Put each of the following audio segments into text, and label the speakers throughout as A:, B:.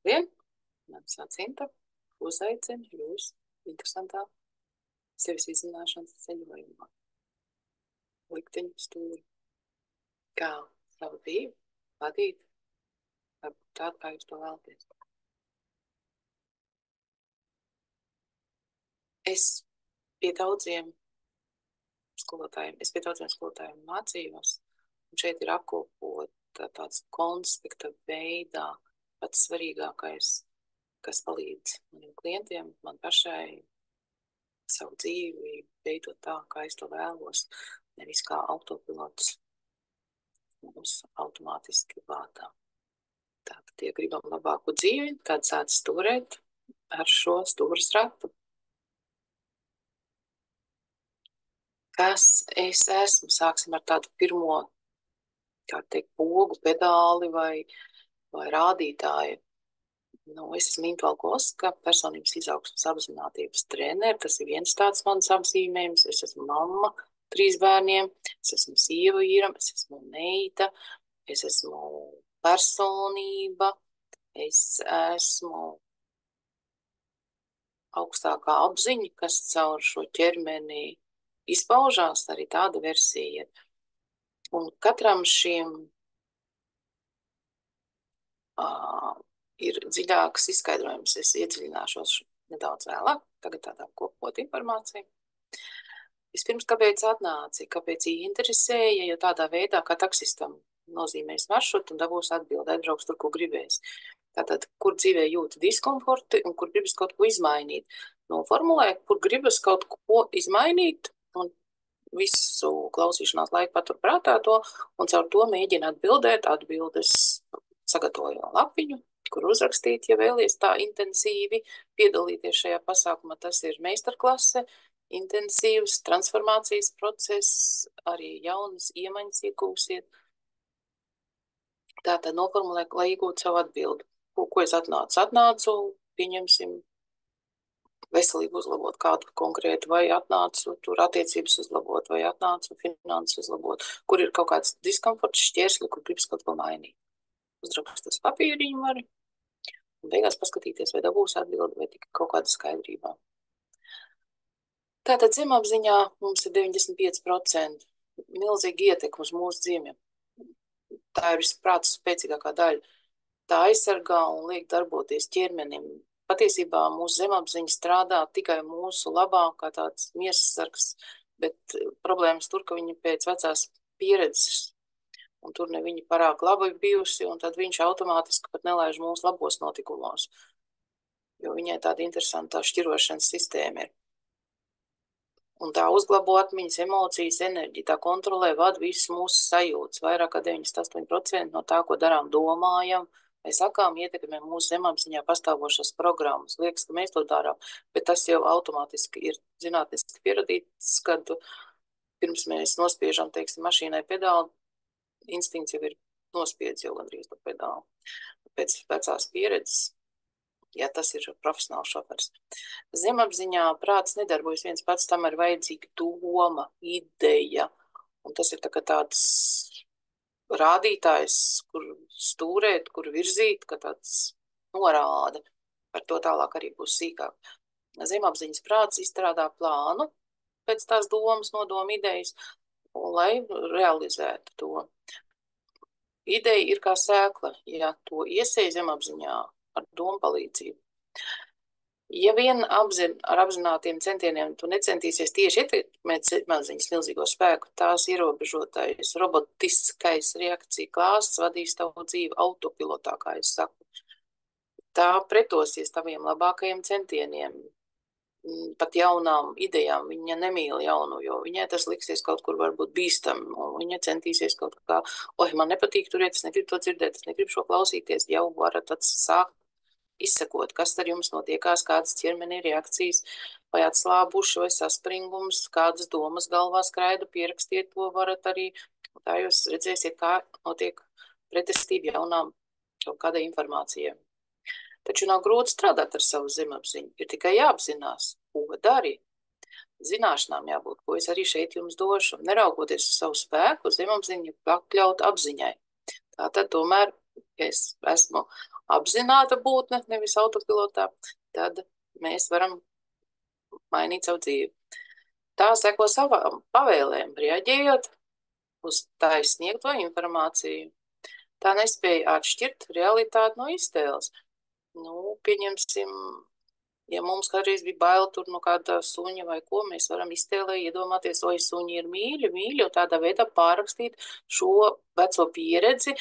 A: Labdien! Man sauc Inta. Uzaicinu jūs interesantā sevis izzināšanas ceļojumā. Likteņu stūri. Kā savu dzīvi vadīt, varbūt tādu, kā jūs to vēlaties. Es pie daudziem skolotājiem mācījos, un šeit ir apkopota tāds konspekta veidā pats svarīgākais, kas palīdz maniem klientiem, man pašai savu dzīvi veidot tā, kā es to vēlos, nevis kā autopilots mums automātiski vādā. Tātad, ja gribam labāku dzīvi, tad sāc stūrēt ar šo stūras ratu. Kas es esmu? Sāksim ar tādu pirmo, kā teikt, pogu, pedāli vai rādītāju. Es esmu Inta Valkovska, personības izaugsmes apzinātības trenere. Tas ir viens tāds mans apzīmējums. Es esmu mamma 3 bērniem, es esmu sieva vīram, es esmu meita, es esmu personība, es esmu augstākā apziņa, kas caur šo ķermeni izpaužās, arī tāda versija. Un katram šim ir dziļāks izskaidrojums. Es iedziļināšos nedaudz vēlāk, tagad tādā kopot informāciju. Vispirms, kāpēc atnāci, kāpēc interesēja, jo tādā veidā, kā taksistam nozīmēs maršrutu un dabūs atbildi, atbrauks tur, ko gribēs. Tātad, kur dzīvē jūta diskomforti un kur gribas kaut ko izmainīt. Noformulē, kur gribas kaut ko izmainīt un visu klausīšanās laiku patur prātā to un caur to mēģina atbildēt, atbildes sagatavojot lapiņu, kur uzrakstīt, ja vēlies tā intensīvi piedalīties šajā pasākumā. Tas ir meistarklase, intensīvs transformācijas process, arī jaunas iemaņas iegūsiet. Tātad noformulē, lai iegūtu savu atbildi. Ko es atnācu? Atnācu, pieņemsim, veselību uzlabot kādu konkrētu, vai atnācu tur attiecības uzlabot, vai atnācu finanses uzlabot, kur ir kaut kāds diskomforts, šķērsli, kur gribas kaut ko mainīt. Uzrakst uz papīriņu var, un beigās paskatīties, vai dabūs atbildi, vai tikai kaut kāda skaidrībā. Tātad zemapziņā mums ir 95%, milzīgi ietekme uz mūsu dzīvi. Tā ir visprāts spēcīgākā daļa. Tā aizsargā un liek darboties ķermenim. Patiesībā mūsu zemapziņa strādā tikai mūsu labā, kā tāds miesas sargs, bet problēmas tur, ka viņi pēc vecās pieredzes, un tur ne viņa parāk laba ir bijusi, un tad viņš automātiski pat nelaiž mūsu labos notikumos, jo viņai tāda interesanta šķirošanas sistēma ir. Un tā uzglabo atmiņas, emocijas, enerģiju, tā kontrolē, vada visas mūsu sajūtas. Vairāk kā 98% no tā, ko darām, domājam, vai sakām, ietekmē mūsu zemapziņā pastāvošas programmas. Liekas, ka mēs to darām, bet tas jau automātiski ir zinātniski pierādīts, kad pirms mēs nospiežam, teiksim, mašīnai pedāli, instinkts jau ir nospiedz jau gandrīz to pedāli. Pēc vecās pieredzes, ja tas ir profesionāls šofers. Zemapziņā prāts nedarbojas viens pats, tam ir vajadzīga doma, ideja, un tas ir tāds rādītājs, kur stūrēt, kur virzīt, ka tāds norāda. Par to tālāk arī būs sīkāk. Zemapziņas prāts izstrādā plānu pēc tās domas, nodoma idejas, un lai realizētu to. Ideja ir kā sēkla, ja to iesēj zemapziņā ar domu palīdzību. Ja vien ar apzinātiem centieniem tu necentīsies tieši ietekmēt zemapziņas milzīgo spēku, tās ierobežotais, robotiskais reakcija klāsts vadīs tavu dzīvi autopilotā, kā es saku. Tā pretosies taviem labākajiem centieniem, pat jaunām idejām. Viņa nemīl jaunu, jo viņai tas liksies kaut kur varbūt bīstam, un viņa centīsies kaut kā, man nepatīk turiet, es negribu to dzirdēt, es negribu šo klausīties, jau varat sākt izsekot, kas ar jums notiekās, kādas ķermenī reakcijas, vai atslābuši, vai saspringums, kādas domas galvā skraida, pierakstiet to varat arī, tā jūs redzēsiet, kā notiek pretestība jaunām kaut kādai informācijai. Taču nav grūti strādāt ar savu zemapziņu, ir tikai jāapzinās, ko darīt. Zināšanām jābūt, ko es arī šeit jums došu, neraugoties uz savu spēku, zemapziņu pakļaut apziņai. Tātad tomēr ja es esmu apzināta būtne, nevis autopilotā, tad mēs varam mainīt savu dzīvi. Tā seko savām pavēlēm, reaģējot uz tā izsniegto informāciju. Tā nespēja atšķirt realitāti no iztēles. Nu, pieņemsim, ja mums kādreiz bija bail tur no kāda suņa vai ko, mēs varam iztēlē iedomāties, vai suņi ir mīļi, un tādā veidā pārrakstīt šo veco pieredzi,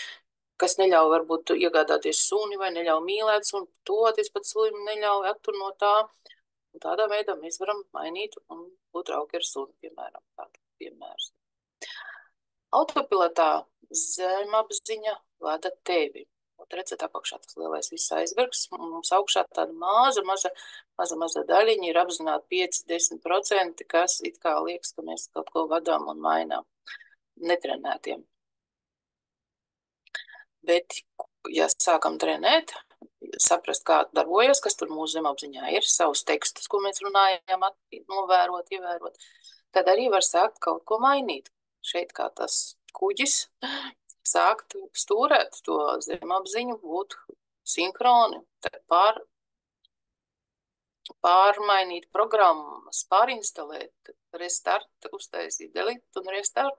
A: kas neļauj varbūt iegādāties suni vai neļauj mīlēt suni, toties pat sunim neļauj attur no tā. Un tādā veidā mēs varam mainīt un būt draugi ar suni, piemēram, tādu piemērs. Autopilotā zemapziņa vada tevi. Redzat, apakšā tas lielais viss aizbergs, un mums augšā tāda maza daļiņa ir apzināti 5–10%, kas it kā liekas, ka mēs kaut ko vadām un mainām netrenētiem. Bet, ja sākam trenēt, saprast, kā darbojas, kas tur mūsu zemapziņā ir, savus tekstus, ko mēs runājam, novērot, ievērot, tad arī var sākt kaut ko mainīt. Šeit kā tas kuģis sākt stūrēt to zemapziņu, būt sinhroni, pārmainīt programmas, pārinstalēt, restart, uztaisīt delete un restart.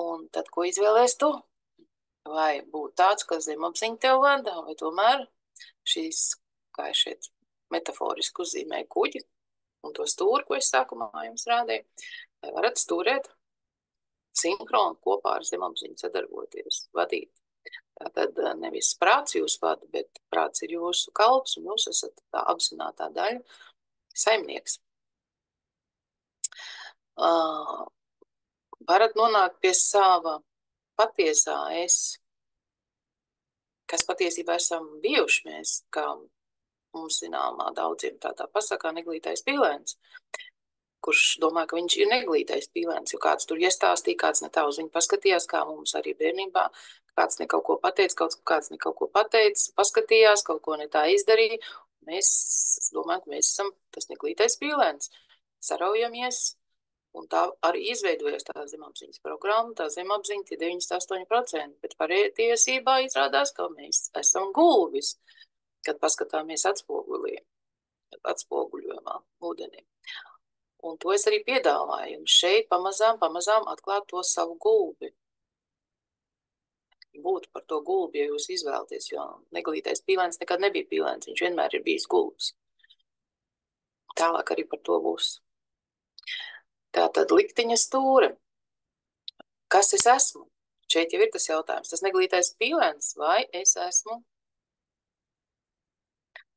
A: Un tad, ko izvēlēs tu? Vai būt tāds, ka zemapziņa tev vada, vai tomēr šīs, kā es šeit metaforiski uzzīmēju kuģi un to stūri, ko es sākumā jums rādīju, vai varat stūrēt sinhroni kopā ar zemapziņu sadarboties, vadīt. Tātad nevis prāts jūs vada, bet prāts ir jūsu kalps, un jūs esat tā apzinātā daļa, saimnieks. Varat nonākt pie sava patiesā es, kas patiesībā esam bijuši mēs, kā mums zināmā daudziem tādā pasakā neglītais pīlēns, kurš domā, ka viņš ir neglītais pīlēns, jo kāds tur iestāstīja, kāds ne tā uz viņu paskatījās, kā mums arī bērnībā, kāds ne kaut ko pateica, kāds ne kaut ko pateica, paskatījās, kaut ko ne tā izdarīja. Mēs domājam, ka mēs esam tas neglītais pīlēns. Saraujamies, un tā arī izveidojas tā zemapziņas programma, tā zemapziņa tie 98%, bet patiesībā izrādās, ka mēs esam gulvis, kad paskatāmies atspoguļojumā ūdenī. Un to es arī piedāvāju jums šeit pamazām atklāt to savu gulbi. Būt par to gulbi, ja jūs izvēlaties, jo neglītais pīlēns nekad nebija pīlēns, viņš vienmēr ir bijis gulbs. Tālāk arī par to būs. Tātad likteņa stūre. Kas es esmu? Šeit jau ir tas jautājums. Tas neglītais pīlēns, vai es esmu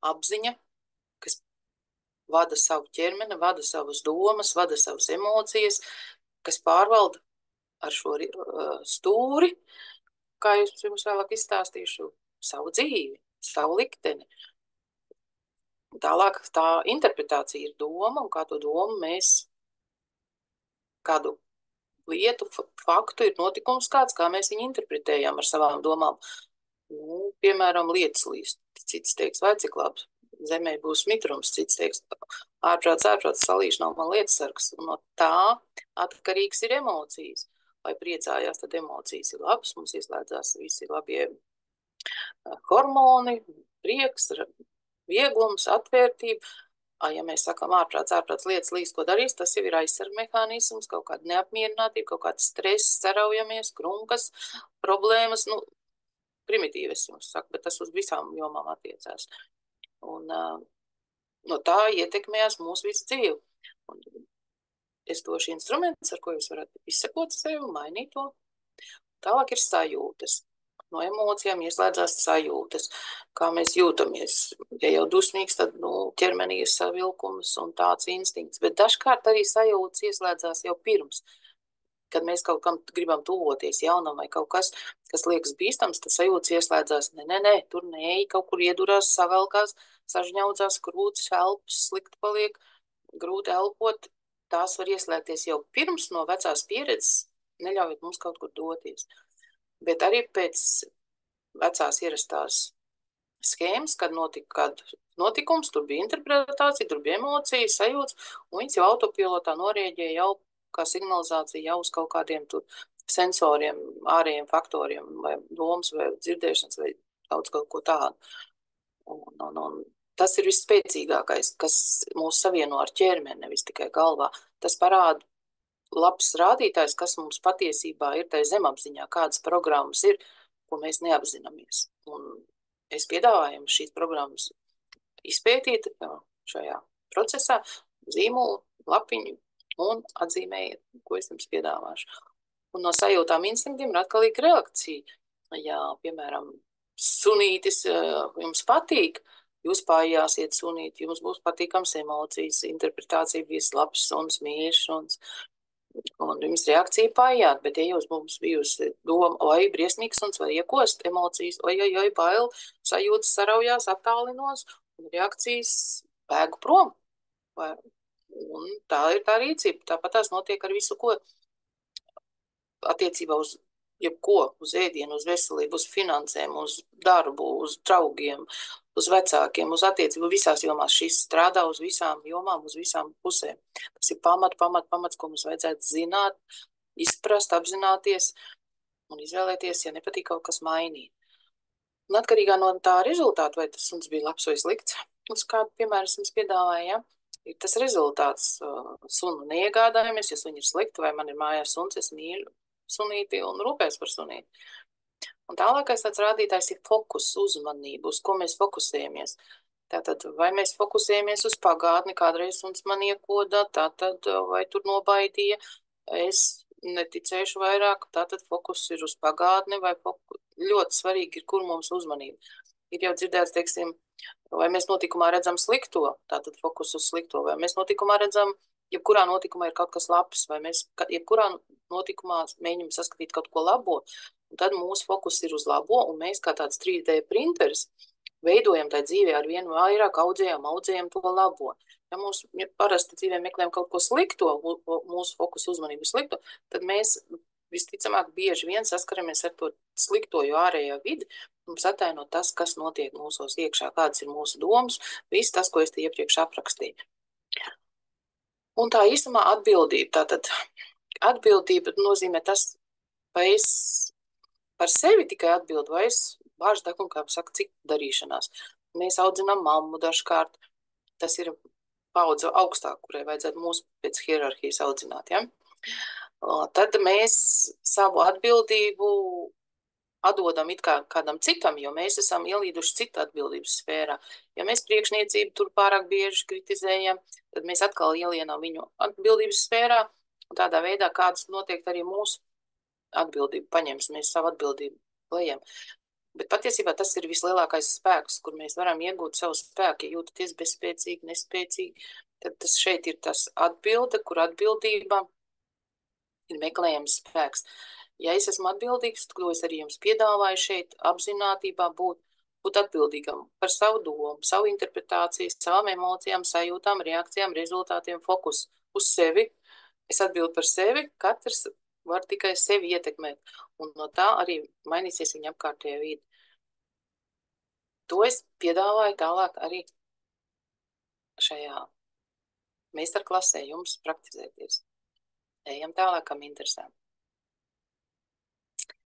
A: apziņa, kas vada savu ķermeni, vada savas domas, vada savas emocijas, kas pārvalda ar šo stūri, kā jūs jums vēlāk izstāstīšu, savu dzīvi, savu likteni. Tālāk tā interpretācija ir doma, un kā to domu mēs, kādu lietu, faktu ir notikums kāds, kā mēs viņu interpretējam ar savām domām. Nu, piemēram, lietus līst. Cits teiks, vai cik labi, zemē būs mitrums, cits teiks, ārprāts, salīši nav man lietasargs. Un no tā atkarīgs ir emocijas. Vai priecājās, tad emocijas ir labas, mums ieslēdzās visi labie hormoni, prieks, vieglums, atvērtība. Ja mēs sakām ārprāts, lietas līdz, ko darīs, tas jau ir aizsarga mehānisms, kaut kāda neapmierinātība, kaut kāds stress, saraujamies, krunkas, problēmas, nu, primitīvi es jums saku, bet tas uz visām jomām attiecās. Un no tā ietekmējās mūsu visu dzīvi. Un es došu instrumentus, ar ko jūs varat izsekot sevi un mainīt to. Tālāk ir sajūtas. No emocijām ieslēdzās sajūtas, kā mēs jūtamies. Ja jau dusmīgs, tad ķermenī ir savilkums un tāds instinkts. Bet dažkārt arī sajūtas ieslēdzās jau pirms, kad mēs kaut kam gribam tuvoties jaunam vai kaut kas, kas liekas bīstams, tad sajūtas ieslēdzās. Nē, tur neej, kaut kur iedurās, savelkās, sažņaudzās, krūts, elpas, slikti paliek, grūti elpot. Tās var ieslēgties jau pirms no vecās pieredzes, neļaujot mums kaut kur doties. Bet arī pēc vecās ierastās schēmas, kad notika kāds notikums, tur bija interpretācija, tur bija emocijas, sajūtas, un viņas jau autopilotā norēģēja jau kā signalizācija jau uz kaut kādiem tur sensoriem, ārējiem faktoriem, vai domas, vai dzirdēšanas, vai daudz kaut ko tādu. Un tas ir visspēcīgākais, kas mūs savieno ar ķermeni, nevis tikai galvā. Tas parāda labs rādītājs, kas mums patiesībā ir tai zemapziņā, kādas programmas ir, ko mēs neapzināmies. Un es piedāvāju šīs programmas izpētīt šajā procesā, zīmolu, lapiņu un atzīmējiet, ko es jums piedāvāšu. Un no sajūtām instinktiem ir atkalīga reakcija. Ja, piemēram, sunītis jums patīk, jūs pājāsiet sunīti, jums būs patīkams emocijas, interpretācija bijis labs suns, mīļš suns, un jums reakcija pājāt, bet ja jūs mums bijusi doma, oi, briesmīgs suns, vai iekost emocijas, oi, bail, sajūtas saraujās, attālinos, un reakcijas bēgu prom. Un tā ir tā rīcība. Tāpat tās notiek ar visu, ko attiecībā uz jebko, uz ēdienu, uz veselību, uz finansēm, uz darbu, uz draugiem, uz vecākiem, uz attiecību visās jomās. Šis strādā uz visām jomām, uz visām pusēm. Tas ir pamats, ko mums vajadzētu zināt, izprast, apzināties un izvēlēties, ja nepatīk kaut kas mainīt. Un atkarīgā no tā rezultāta, vai tas suns bija labs vai slikts, uz kādu piemēru es jums piedāvāju, ja? Ir tas rezultāts, sunu neiegādājamies, ja suņi ir slikti, vai man ir mājās suns, es mīļu sunīti un rūpēs par sunīti. Un tālākais tāds rādītājs ir fokus, uzmanību, uz ko mēs fokusējamies. Tātad, vai mēs fokusējamies uz pagātni, kādreiz suns man iekoda, tātad, vai tur nobaidīja, es neticēšu vairāk, tātad fokus ir uz pagātni, vai ļoti svarīgi ir, kur mums uzmanība. Ir jau dzirdēts, teiksim, vai mēs notikumā redzam slikto, tātad fokus uz slikto, vai mēs notikumā redzam, jebkurā notikumā ir kaut kas labs, vai mēs jebkurā notikumā mēģinam saskatīt kaut ko labo, un tad mūsu fokus ir uz labo, un mēs kā tāds 3D printeris veidojam tā dzīvē ar vienu vairāk, audzējam to labo. Ja parasti dzīvē meklējam kaut ko slikto, mūsu fokus uzmanību slikto, tad mēs visticamāk bieži vien saskaramies ar to slikto, jo ārējā vidi mums ataino tas, kas notiek mūsos iekšā, kādas ir mūsu domas, viss tas, ko es te iepriekš aprakstīju. Un tā īstumā atbildība. Tātad atbildība nozīmē tas, vai es par sevi tikai atbildu, vai es bāžu degunu, kā saka, citu darīšanās. Mēs audzinām mammu dažkārt. Tas ir paudze augstāk, kurai vajadzētu mūs pēc hierarhijas audzināt. Ja? Tad mēs savu atbildību atdodam it kā kādam citam, jo mēs esam ielīduši citu atbildības sfērā. Ja mēs priekšniecību tur pārāk bieži kritizējam, tad mēs atkal ielienam viņu atbildības sfērā, un tādā veidā kāds noteikti arī mūsu atbildību paņems, mēs savu atbildību lejam. Bet patiesībā tas ir vislielākais spēks, kur mēs varam iegūt savu spēku, ja jūtaties bezspēcīgi, nespēcīgi, tad tas šeit ir tas atbilde, kur atbildība ir meklējams spēks. Ja es esmu atbildīgs, to es arī jums piedāvāju šeit, apzinātībā būt atbildīgam par savu domu, savu interpretāciju, savām emocijām, sajūtām, reakcijām, rezultātiem, fokus uz sevi. Es atbildu par sevi, katrs var tikai sevi ietekmēt, un no tā arī mainīsies viņa apkārtējā vide. To es piedāvāju tālāk arī šajā meistarklasē jums praktizēties. Ejam tālāk, kam interesē.